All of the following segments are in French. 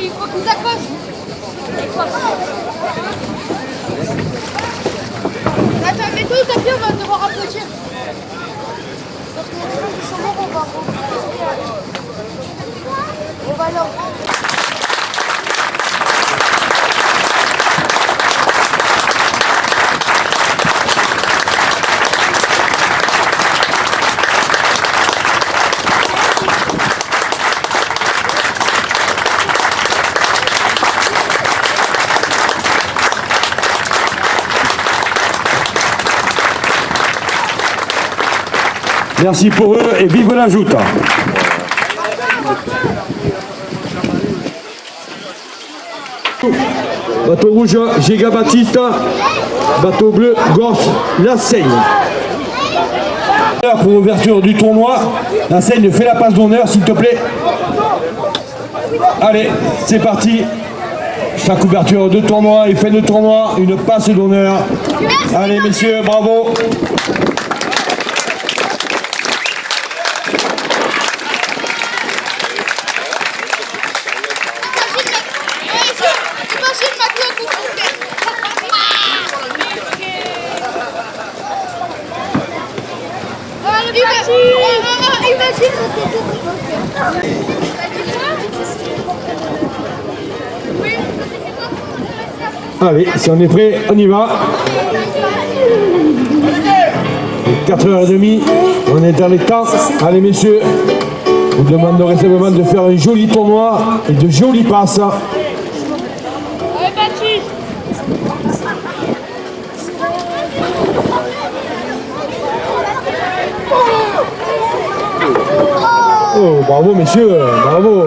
il faut qu'ils accrochent. Attends, mets-toi au tapis, on va devoir applaudir. Parce que les sont morts, on va là. Merci pour eux et vive la joute. Bateau rouge, Giga Baptiste. Bateau bleu, Gorce, La Seigne. Pour l'ouverture du tournoi, La Seigne fait la passe d'honneur, s'il te plaît. Allez, c'est parti. Chaque ouverture de tournoi, il fait le tournoi, une passe d'honneur. Allez, messieurs, bravo. Allez, si on est prêt, on y va. 4h30, on est dans les temps. Allez messieurs, je vous demanderai simplement de faire un joli tournoi et de jolies passes. Allez Baptiste. Oh, bravo messieurs, bravo.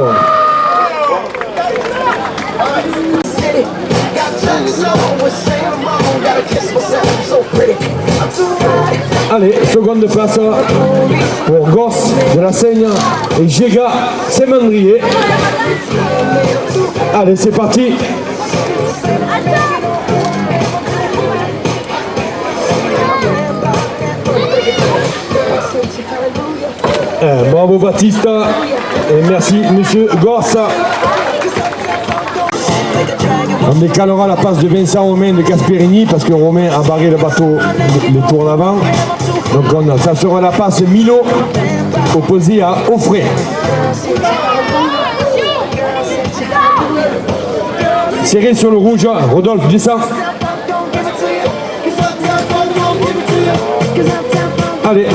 Allez, seconde place pour Gorce de La Seigne et Giga Sémendrier. Allez, c'est parti. Bravo Baptiste et merci monsieur Gorce. On décalera la passe de Vincent Romain de Gasperini parce que Romain a barré le bateau le tour d'avant. Donc ça sera la passe Milo opposée à Offray. Serré sur le rouge, Rodolphe descend. Allez.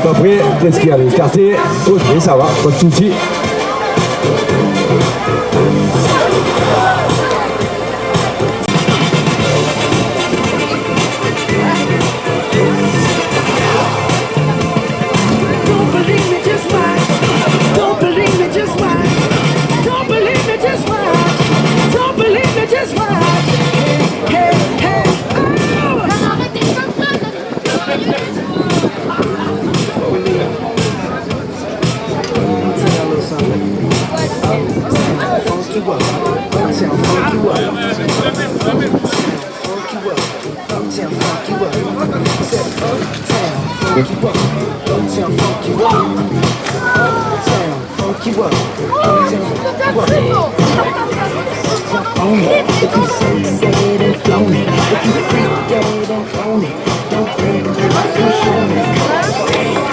Pas prêt, qu'est-ce qu'il y a? Écarté. Ok, ça va, pas de souci.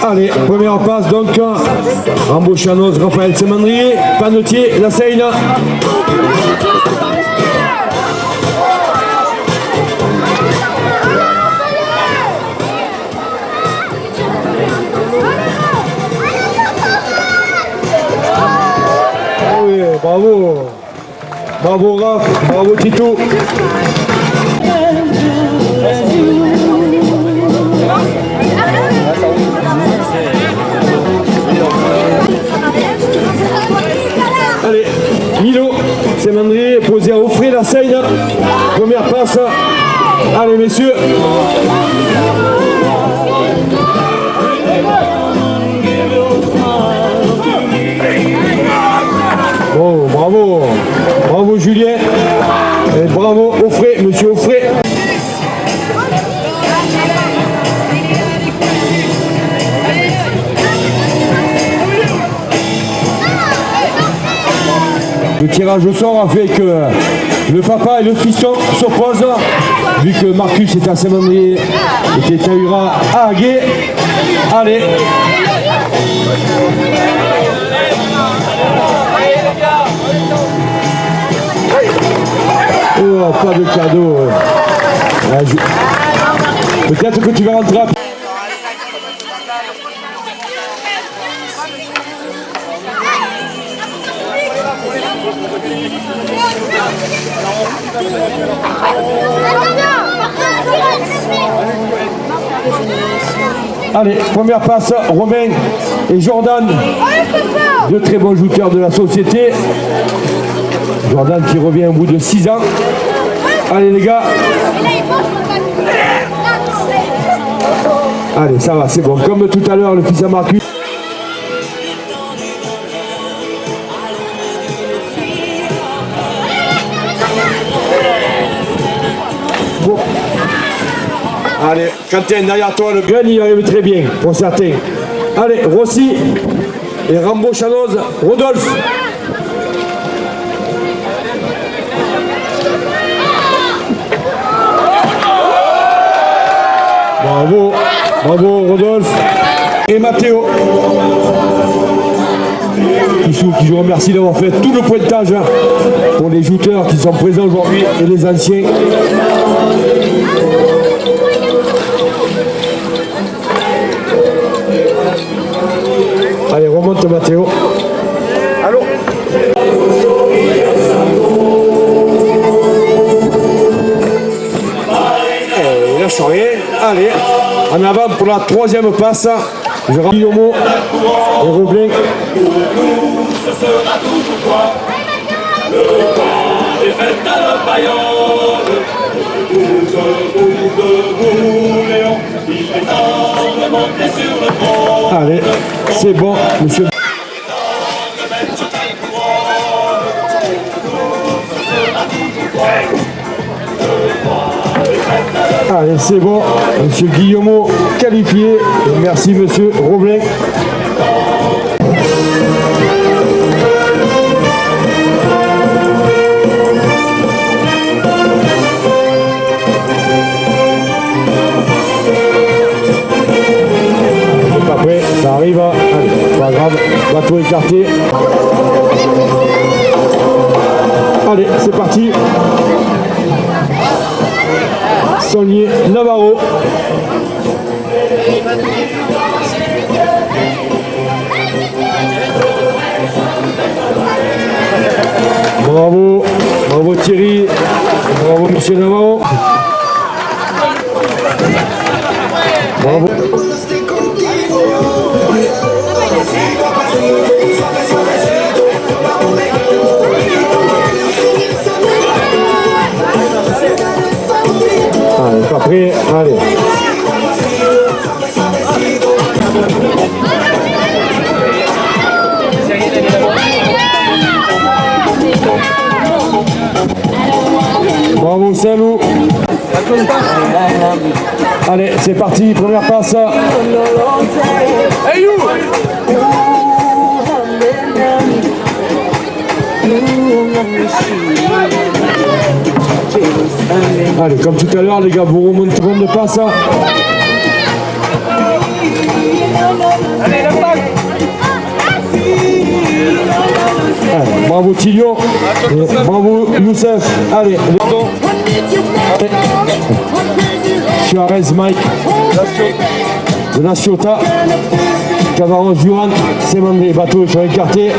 Allez, première passe donc, Embauchanos, Raphaël Sémendrier, Panotier, La Seigne. Oui, bravo, bravo Raph, bravo Tito. Allez, Milo, Sémendrier, posé à Offray, La Seigne. Première passe. Allez, messieurs. Oh, bravo. Bravo, Julien. Et bravo, Offray, monsieur Offray. Le tirage au sort a fait que le papa et le fiston s'opposent, vu que Marcus est à Saint-Mandrier et que Tahura à Aguet. Allez. Oh, pas de cadeau. Peut-être que tu vas rentrer à... Allez, première passe, Romain et Jordan, deux très bons shooters de la société. Jordan qui revient au bout de 6 ans. Allez les gars. Allez, ça va, c'est bon. Comme tout à l'heure, le fils à Marcus. Bon. Allez, Quentin, derrière toi, le gun, il arrive très bien, pour certains. Allez, Rossi et Rambo Chanoz, Rodolphe. Bravo, bravo Rodolphe et Mathéo qui je remercie d'avoir fait tout le pointage pour les shooters qui sont présents aujourd'hui et les anciens. Allez, remonte Mathéo. Allô? Il lâche rien. Allez, en avant pour la troisième passe. Je rends Guillaume et Roblin. Ce sera toujours toi. Le vent est fait à la Bayonne. Il prétend monter sur le trône. Allez, c'est bon, monsieur. Allez, c'est bon, monsieur Guillaume qualifié. Merci, monsieur Roblin. C'est pas prêt, ça arrive. Allez, pas grave, bateau écarté. Allez, c'est parti. Saulnier Navarro. Bravo, bravo Thierry, bravo monsieur Navarro. Bravo. Allez, pas prêt, allez. Bravo Saint-Loup. Allez, c'est parti, première passe. Hey you! Allez, comme tout à l'heure, les gars, vous remontez seconde de passe. Allez, le pack. Allez, bravo Tilio. Bravo Youssef. Allez, pardon. Suarez Mike. De la Ciotat. Cavaros Duran. Saint-Mandrier. Bateau sur écarté.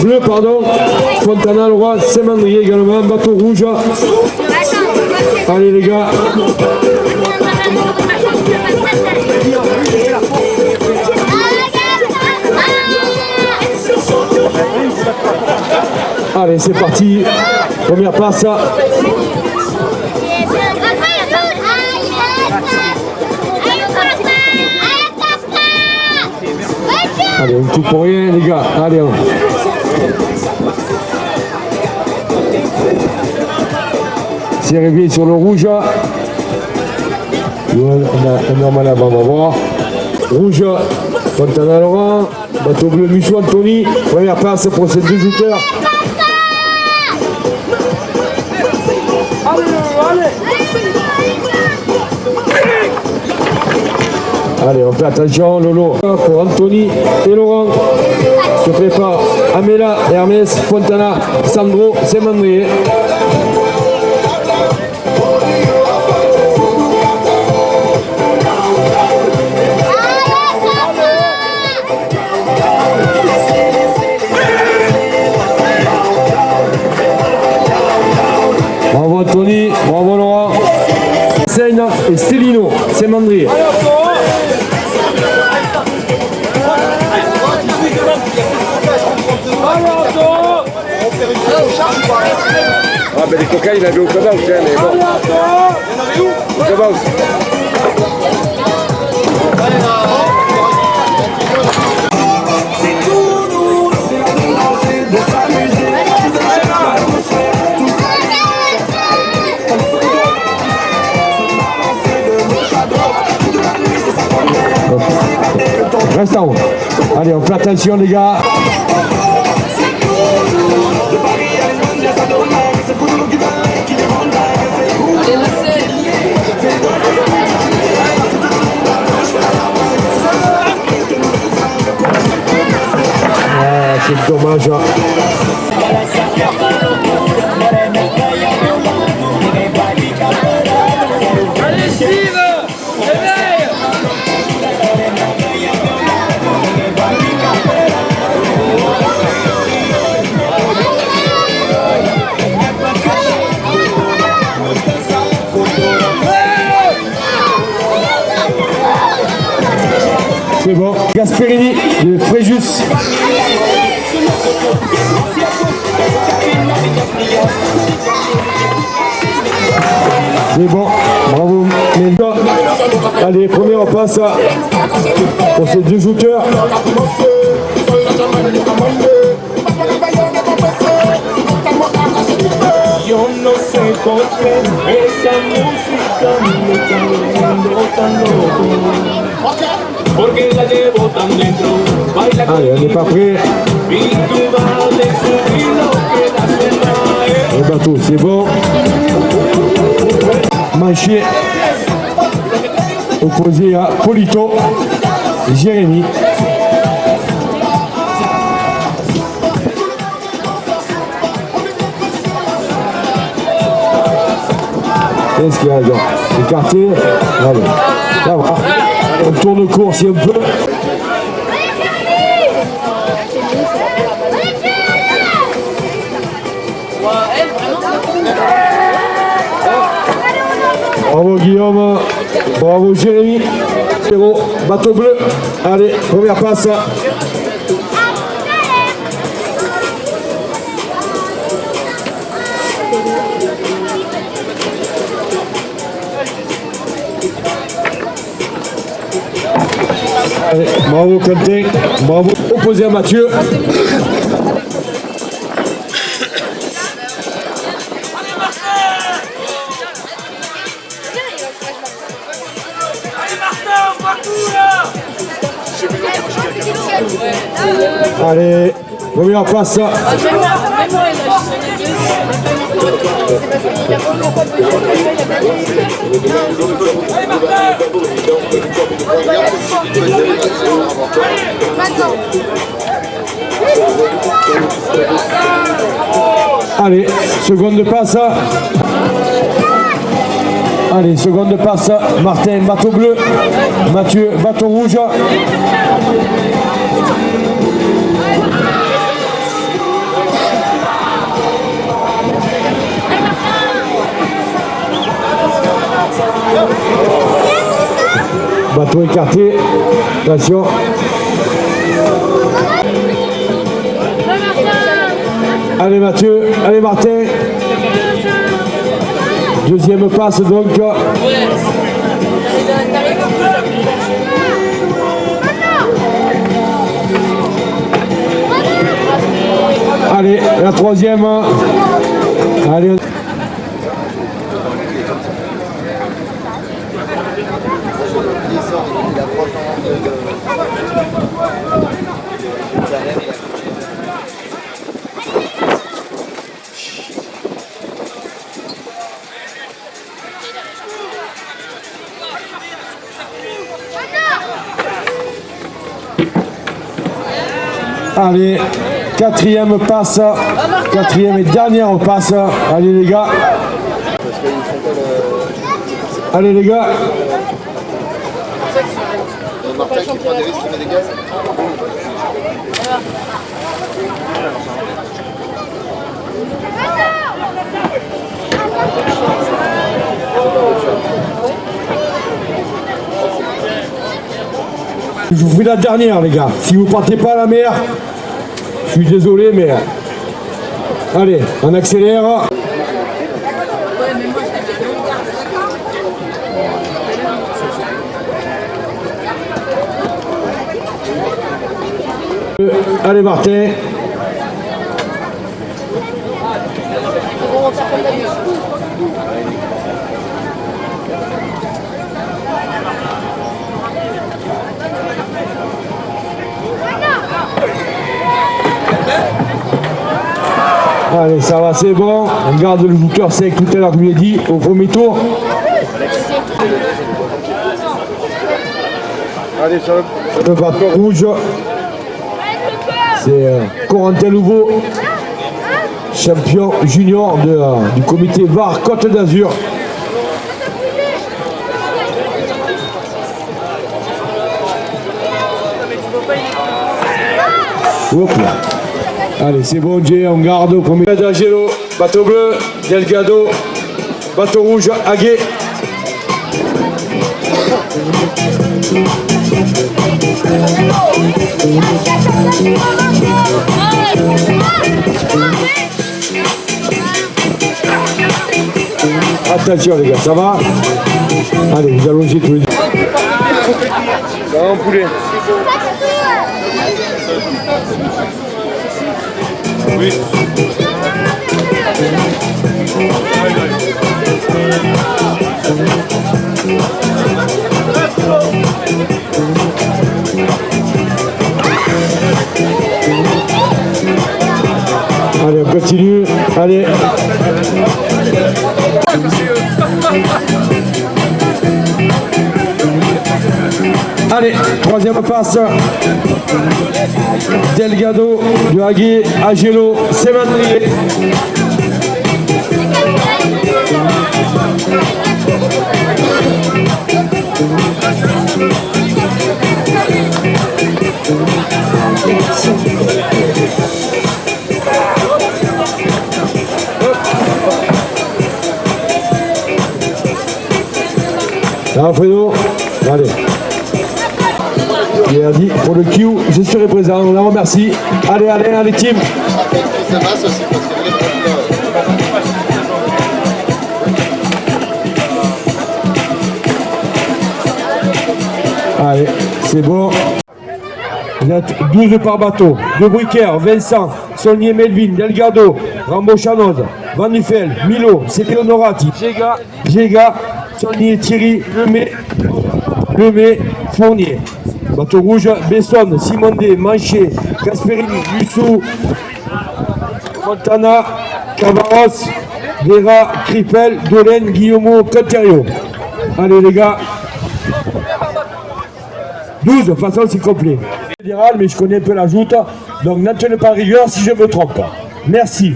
Bleu, pardon. Fontana, Leroy, Saint-Mandrier également. Bateau rouge. Allez les gars. Allez, c'est parti. Première passe. Allez, on ne coupe pour rien, les gars. Allez, on. C'est réveillé sur le rouge. On a normal avant, on va voir. Rouge, Fontana Laurent. Bateau bleu, Musso Anthony. Première passe pour ces deux shooters. Allez, on fait attention, Lolo. Pour Anthony et Laurent. Se prépare Amela, Hermès, Fontana, Sandro, Semandrier. Bravo Anthony, bravo Laurent. Seine et Stelino, Semandrier. Ah ben les coquins il avait au cabas aussi, mais bon. Au cabas aussi. Reste en haut. Allez, on fait attention les gars. Ah, c'est dommage. Allez Steve, réveille. C'est bon. Gasperini de Fréjus. C'est bon. Bravo. Melda. Allez, première passe pour ces deux shooters. Yo no sé por qué esa música me está volviendo tan loco. Porque la llevo tan dentro, baila Allez, on n'est pas prêt. y tú vas a descubrir lo que la cena es. Le bateau, c'est bon. Manchier. Opposé à Polito. Jérémy. Qu'est-ce qu'il y a là? Écarté. Allez. Ça va. On tourne court si un peu. Bravo Guillaume. Bravo Jérémy. Héros. Bateau bleu. Allez, première passe. Allez, bravo Quentin, bravo. Opposé à Mathieu. Allez, première passe. Allez, seconde passe. Allez, seconde passe. Martin, bateau bleu. Mathieu, bateau rouge. Bateau écarté. Attention. Allez Mathieu, allez Martin. Deuxième passe donc. Allez, la troisième. Allez. Allez, quatrième passe, quatrième et dernière passe. Allez les gars. Allez les gars. Martin qui prend des risques, qui met des gaz. Je vous fais la dernière les gars. Si vous ne partez pas à la mer, je suis désolé mais... Allez, on accélère. Allez Martin. Allez, ça va, c'est bon. On garde le jouteur sec tout à l'heure, je vous l'ai dit, au premier tour. Allez, sur Le bateau rouge. C'est Corentin Louveau, champion junior du comité VAR Côte d'Azur. Hop là. Allez, c'est bon, Jay, on garde au premier. D'Angelo, bateau bleu, Delgado, bateau rouge, Aguet. Attention les gars, ça va? Allez, vous allongez tous les deux. Ça va en poulet. Oui. Allez, on continue. Allez. Allez, troisième passe. Delgado, du Aguet, Angelo, Sémandrier. Alfredo, allez. Il a dit pour le Q, je serai présent, on la remercie. Allez, allez, allez, team. Ça passe aussi parce que Allez, c'est bon. Vous êtes 12 par bateau. De Briquer, Vincent, Saulnier, Melvin, Delgado, Rambo Chanoz, Van Nuffel, Milo, Cédric Honorati, Jéga, Saulnier, Thierry, Lemay, Fournier. Bateau rouge, Besson, Simondé, Manché, Gasperini, Lusso, Montana, Cavaros, Vera, Cripel, Dolène, Guillaume, Coterio. Allez les gars. 12, de toute façon c'est complet. Fédéral, mais je connais un peu la joute, donc n'en tenez pas rigueur si je me trompe. Merci.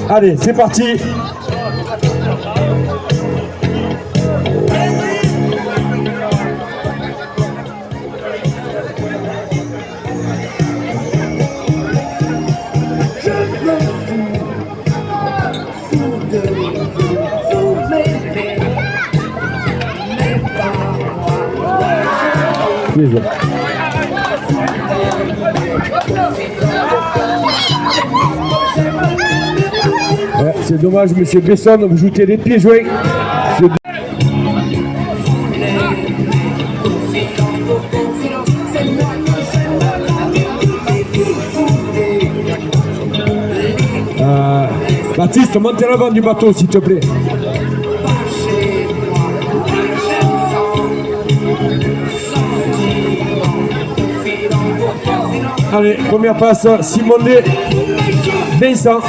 Allez, c'est parti. Ouais, c'est dommage, monsieur Besson, vous joutez les pieds joints. Baptiste, monte à l'avant du bateau, s'il te plaît. Allez, première passe, Simondé, Vincent.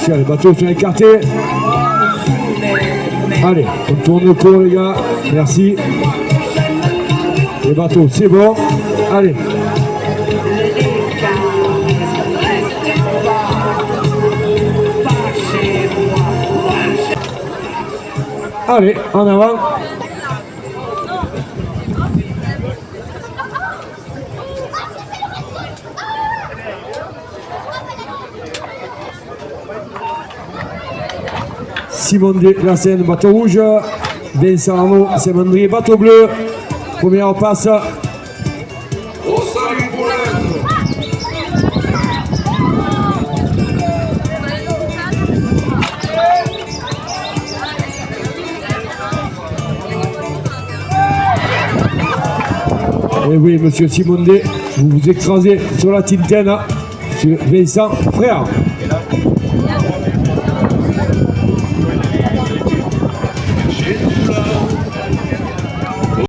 Tiens, les bateaux sont écartés. Allez, on tourne le cours, les gars. Merci. Les bateaux, c'est bon. Allez. Allez, en avant. Simon de la Seine, bateau rouge. Vincent Arnaud, Sémandrier, bateau bleu. Première passe. Et oui, monsieur Simondé, vous vous écrasez sur la Tintaine, sur Vincent Frère.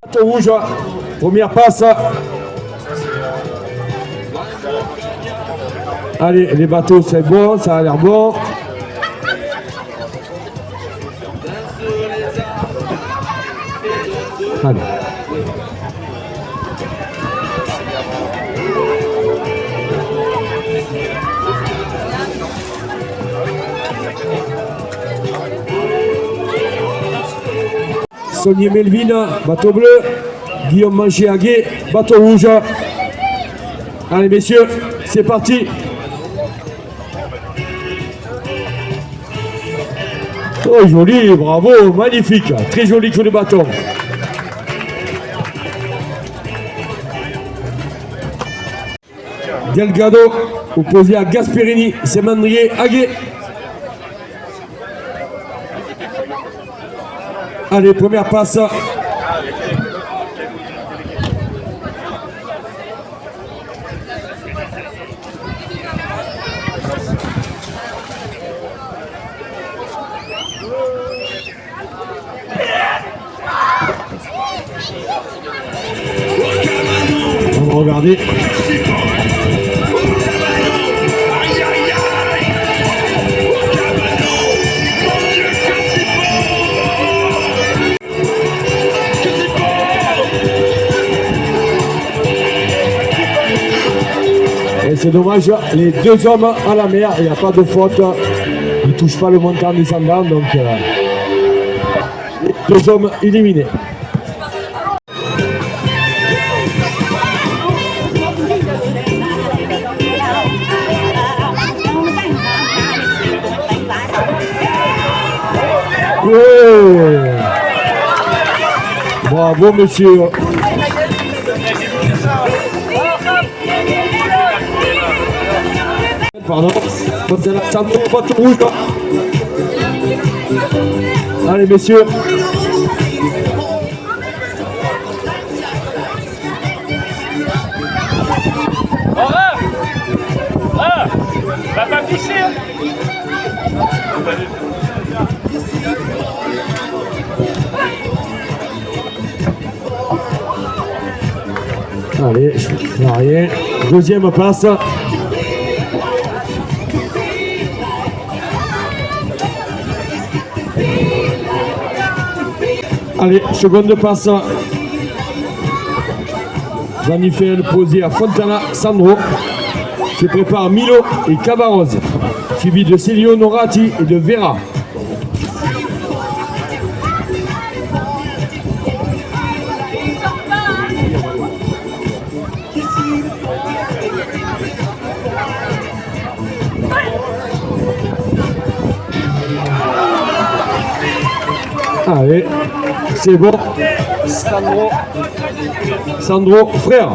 Bateau rouge, première passe. Allez, les bateaux, c'est bon, ça a l'air bon. Allez. Sonnier Melvin, bateau bleu. Guillaume Manché-Aguet, bateau rouge. Allez messieurs, c'est parti. Oh joli, bravo, magnifique. Très joli coup de bâton. Delgado, opposé à Gasperini, Sémandrier, Aguet. Allez, première passe. On va regarder. C'est dommage, les deux hommes à la mer, il n'y a pas de faute, ils ne touchent pas le montant descendant, donc les deux hommes éliminés. Oh, bravo monsieur. Pardon, bateau rouge. Allez messieurs. Va pas pisser. Allez, rien. Deuxième passe. Allez, seconde passe. Zanifel posé à Fontana, Sandro. Se prépare Milo et Cabarose, suivi de Celio Norati et de Vera. Allez, c'est bon. Sandro, frère.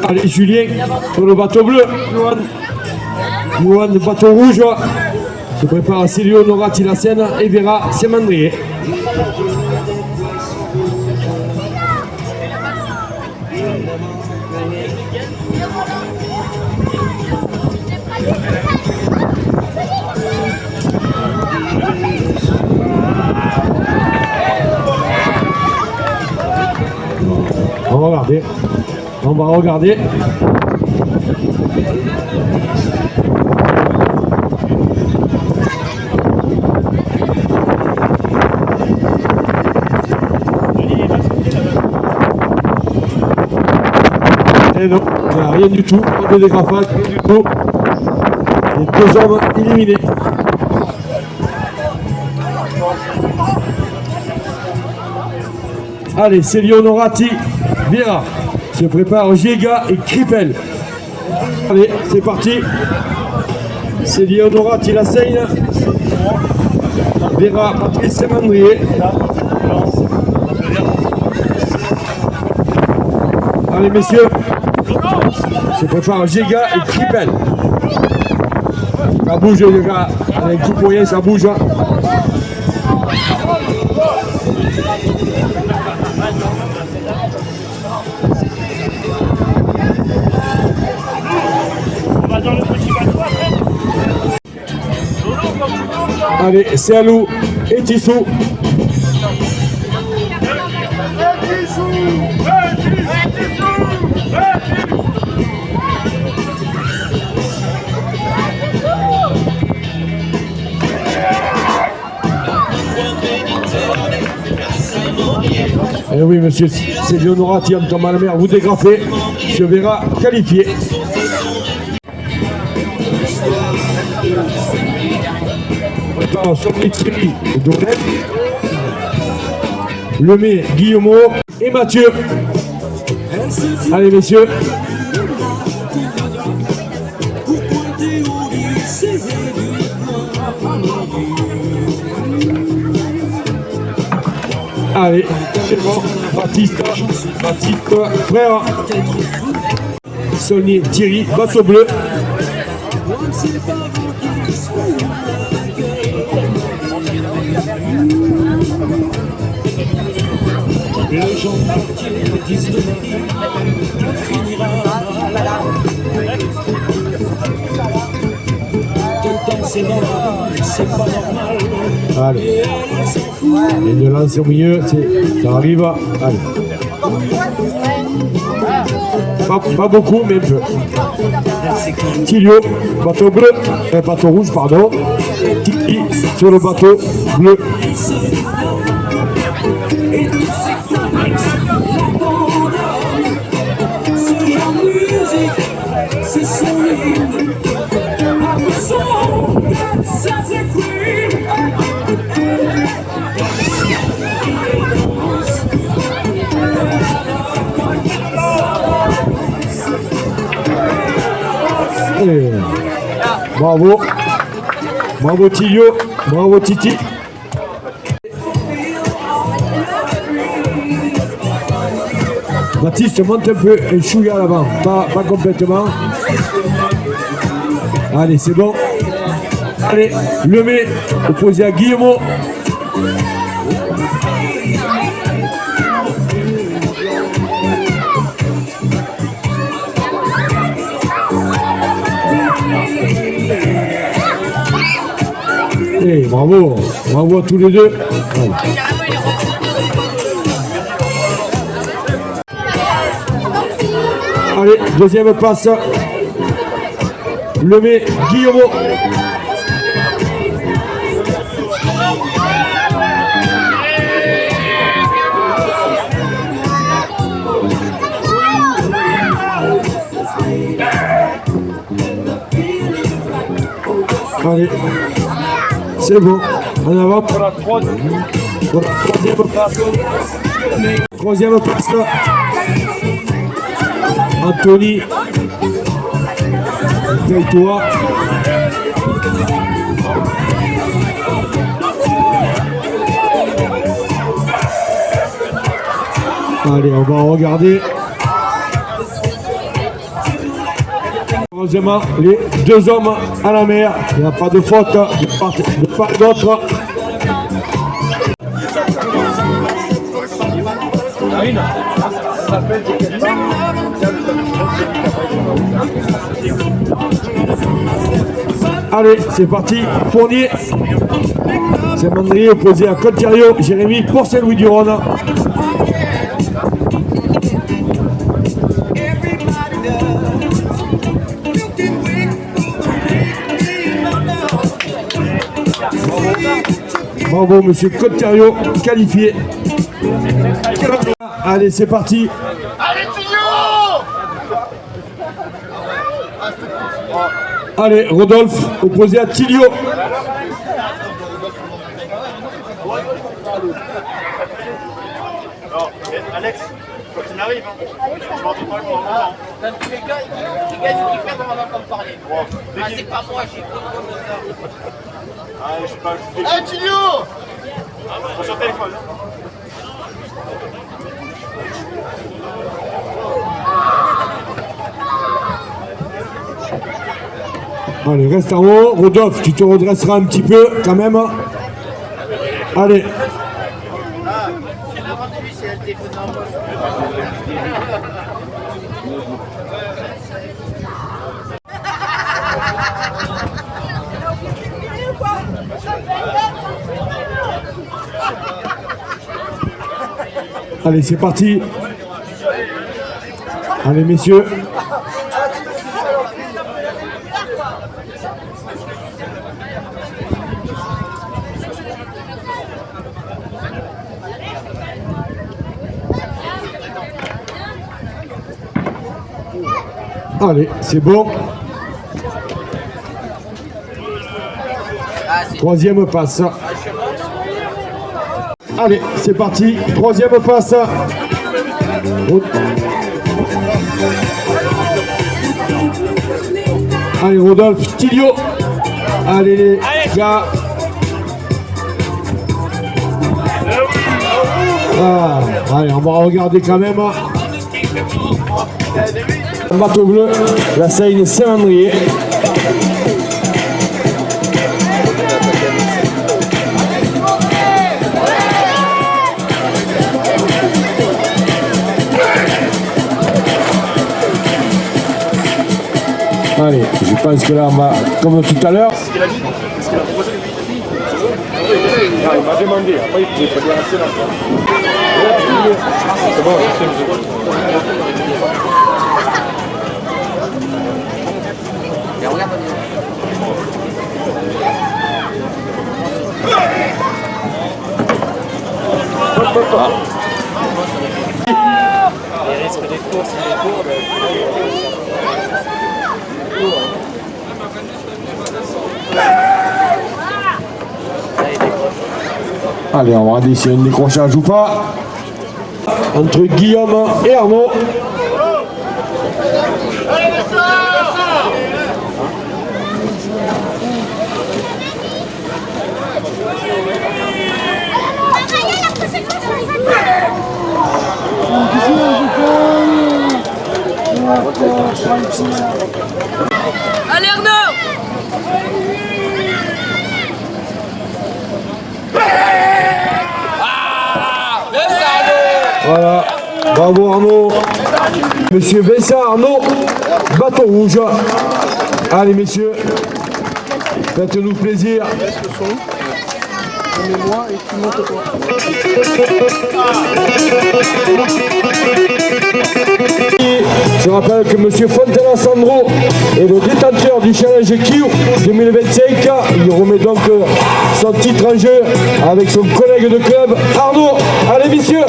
Allez, Julien, sur le bateau bleu. Johan de Bateau Rouge se prépare à Célio Norati la Seine et Vera Semandrier. On va regarder. On va regarder. Et non, il n'y a rien du tout, pas de dégrafage, rien du tout. Les deux hommes éliminés. Allez, Célio Norati, Vera se prépare Giga et Krippel. Allez, c'est parti. Célio Norati la Seine. Vera Patrice Semandrier. Allez messieurs, se prépare Giga et Krippel. Ça bouge les gars, avec tout pour rien ça bouge. Allez, c'est Alou et Tissou. Eh oui, monsieur, c'est Leonorati, en tombant à la mer, vous dégrafez, se verra qualifié. Préparation Thierry Donnet, Lemay, Guillemot et Mathieu. Allez, messieurs. Allez, c'est bon. Baptiste, frère. Sonny, Thierry, bateau bleu. Les gens partirent, disent demain, finira là. Autant c'est normal, c'est pas normal. Allez. Et de lancer au milieu, ça arrive. Allez. Pas beaucoup, mais un peu. Tilio, bateau bleu, bateau rouge, pardon. Tiki sur le bateau bleu. Et bravo, bravo Tilio, bravo Titi. Baptiste monte un peu et chouïa à l'avant, pas complètement. Allez, c'est bon. Allez, Lemay opposé à Guillemot. Et bravo, bravo à tous les deux. Allez. Allez, deuxième passe. Lemay, Guillemot. Allez, c'est bon. En avant pour la troisième passe. Troisième passe. Anthony. Toi. Allez, on va regarder. Heureusement, les deux hommes à la mer. Il n'y a pas de faute de part et d'autre. Allez, c'est parti. Fournier. C'est Mandrier opposé à Coltirio. Jérémy pour Saint-Louis-du-Rhône. Bravo, monsieur Coltirio, qualifié. Allez, c'est parti. Allez, Rodolphe, opposé à Tilio. Alex, quand il arrive, je m'entends pas le moment. Dans tous les cas, il perd, on va en entendre parler. Ah, c'est pas moi, j'ai pas comme ça. Ah, je sais pas. Hey, Tilio! Sur le téléphone. Allez, reste en haut. Rodolphe, tu te redresseras un petit peu quand même. Allez. Allez, c'est parti. Allez, messieurs. Allez, c'est bon. Troisième passe. Allez, c'est parti. Troisième passe. Allez, Rodolphe, Tilio. Allez, les gars. Ah, allez, on va regarder quand même. Bateau bleu, la Seine Saint-Andrier. Allez, je pense que là on va, comme tout à l'heure. Qu'est-ce qu'il a dit? Qu'est-ce qu'il a proposé? Il m'a demandé, après il pouvait pas dire assez là. C'est bon, c'est bon. Les risques des courses et des cours. Allez, on va regarder s'il y a un décrochage ou pas. Entre Guillaume et Arnaud. Allez Arnaud! Voilà, bravo Arnaud. Monsieur Vincent Arnaud, bateau rouge. Allez messieurs, faites-nous plaisir. Mets-moi et tu montes toi. Je rappelle que monsieur Fontana Sandro est le détenteur du Challenge Q 2025. Il remet donc son titre en jeu avec son collègue de club Arnaud. Allez messieurs.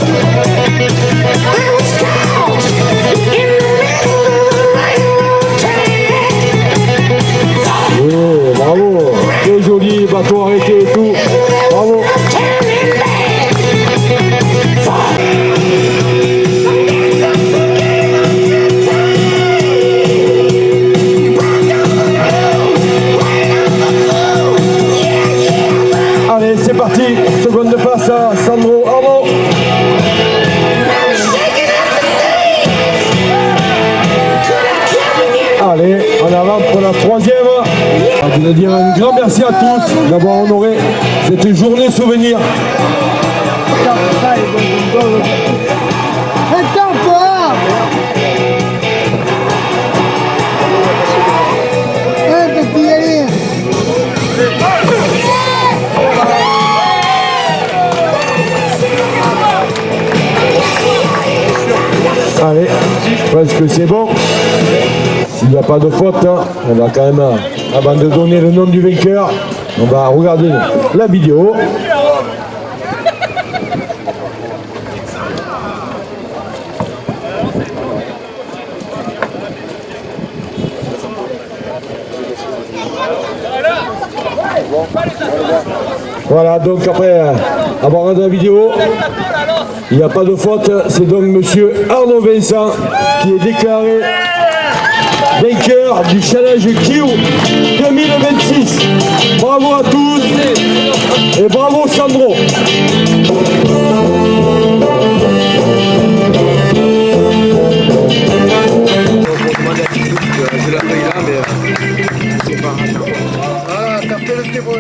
Oui, bravo. Très joli, bateau arrêté et tout. Bravo. Allez, c'est parti. Seconde passe à Sandro Arnaud. En avant pour la troisième. Je voudrais dire un grand merci à tous d'avoir honoré cette journée souvenir. Attends pas. Peut y aller. Allez, je pense que c'est bon. S'il n'y a pas de faute, hein, on va quand même, avant de donner le nom du vainqueur, on va regarder la vidéo. Voilà, donc après avoir regardé la vidéo, il n'y a pas de faute. C'est donc monsieur Arnaud Vincent qui est déclaré vainqueur du challenge Kiou 2026. Bravo à tous et bravo Sandro. Ah, t'as fait le témoin.